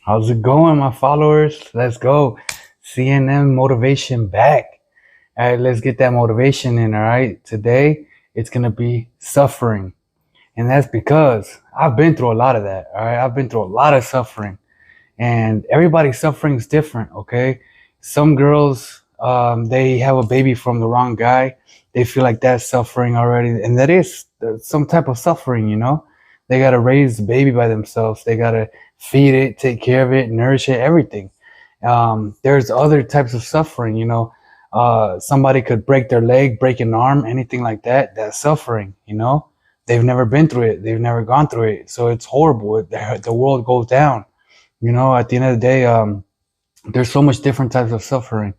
How's it going, my followers? Let's go. CNN motivation back. All right, let's get that motivation in. All right, today it's going to be suffering. And that's because I've been through a lot of that. All right, I've been through a lot of suffering, and everybody's suffering is different. Okay, some girls, they have a baby from the wrong guy. They feel like that's suffering already, and that is some type of suffering. They got to raise the baby by themselves. They got to feed it, take care of it, nourish it, everything. There's other types of suffering. Somebody could break their leg, break an arm, anything like that. That's suffering. They've never been through it. They've never gone through it. So it's horrible. The world goes down. At the end of the day, there's so much different types of suffering.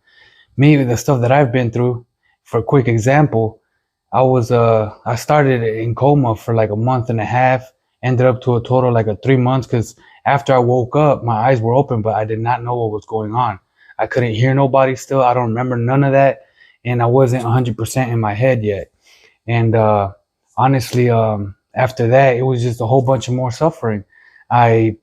Me, the stuff that I've been through, for a quick example, I started in coma for like a month and a half, ended up to a total like a 3 months, because after I woke up, my eyes were open, but I did not know what was going on. I couldn't hear nobody still. I don't remember none of that. And I wasn't 100% in my head yet. And honestly, after that, it was just a whole bunch of more suffering. I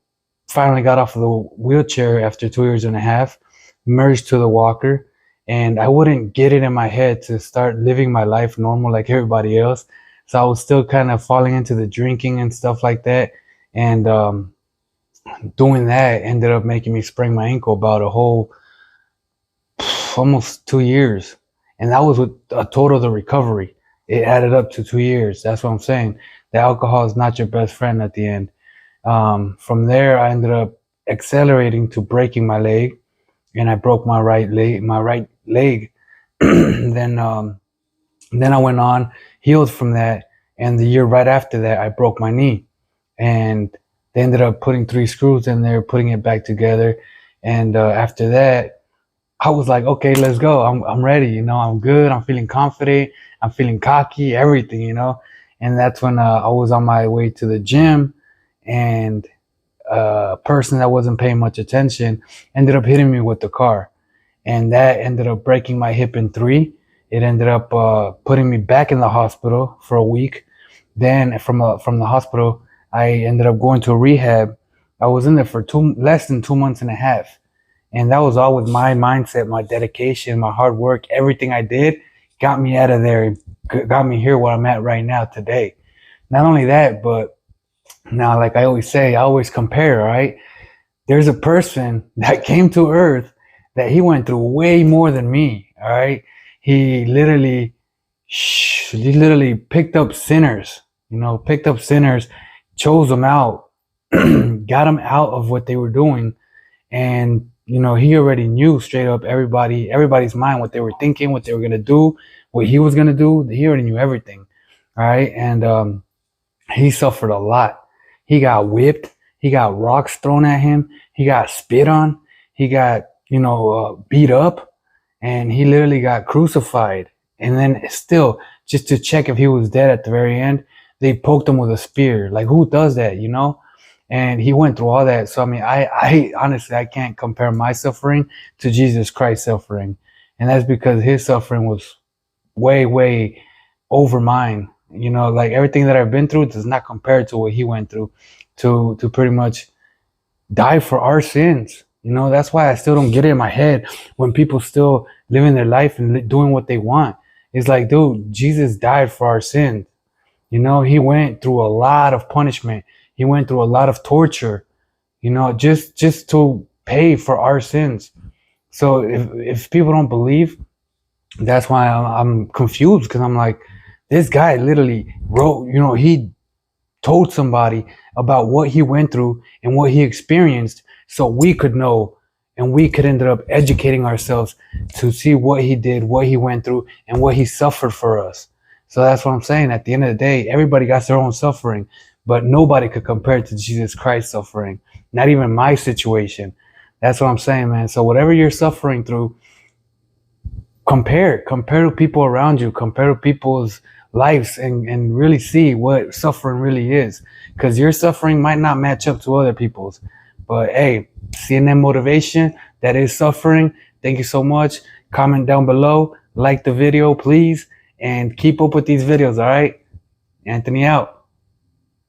finally got off of the wheelchair after 2 years and a half, merged to the walker, and I wouldn't get it in my head to start living my life normal like everybody else. So I was still kind of falling into the drinking and stuff like that. And doing that ended up making me sprain my ankle about a whole almost 2 years. And that was with a total of the recovery. It added up to 2 years. That's what I'm saying. The alcohol is not your best friend at the end. From there, I ended up accelerating to breaking my leg, and I broke my right leg. Then I went on, healed from that, and the year right after that, I broke my knee, and they ended up putting 3 screws in there, putting it back together, and after that, I was like, okay, let's go. I'm ready. I'm good. I'm feeling confident. I'm feeling cocky. Everything. And that's when I was on my way to the gym, and a person that wasn't paying much attention ended up hitting me with the car, and that ended up breaking my hip in three. It ended up putting me back in the hospital for a week. Then from the hospital, I ended up going to a rehab. I was in there for less than 2 months and a half. And that was all with my mindset, my dedication, my hard work. Everything I did got me out of there, got me here where I'm at right now today. Not only that, but now, like I always say, I always compare, right? There's a person that came to earth that he went through way more than me, all right? He literally picked up sinners, chose them out, got them out of what they were doing. And, he already knew straight up everybody's mind, what they were thinking, what they were going to do, what he was going to do. He already knew everything. All right. And, he suffered a lot. He got whipped. He got rocks thrown at him. He got spit on. He got, beat up, and he literally got crucified. And then still, just to check if he was dead at the very end, they poked him with a spear. Like, who does that, And he went through all that. So, I mean, I honestly, I can't compare my suffering to Jesus Christ's suffering. And that's because his suffering was way, way over mine. Like everything that I've been through does not compare to what he went through to pretty much die for our sins. That's why I still don't get it in my head when people still living their life and doing what they want. It's like, dude, Jesus died for our sins. He went through a lot of punishment. He went through a lot of torture, just to pay for our sins. So if people don't believe, that's why I'm confused, because I'm like, this guy literally wrote, he told somebody about what he went through and what he experienced, so we could know, and we could end up educating ourselves to see what he did, what he went through, and what he suffered for us. So that's what I'm saying. At the end of the day, everybody got their own suffering, but nobody could compare to Jesus Christ's suffering. Not even my situation. That's what I'm saying, man. So whatever you're suffering through, compare to people around you, compare to people's lives, and really see what suffering really is, because your suffering might not match up to other people's. But hey, CNN motivation, that is suffering. Thank you so much. Comment down below, like the video, please, and keep up with these videos. All right, Anthony out.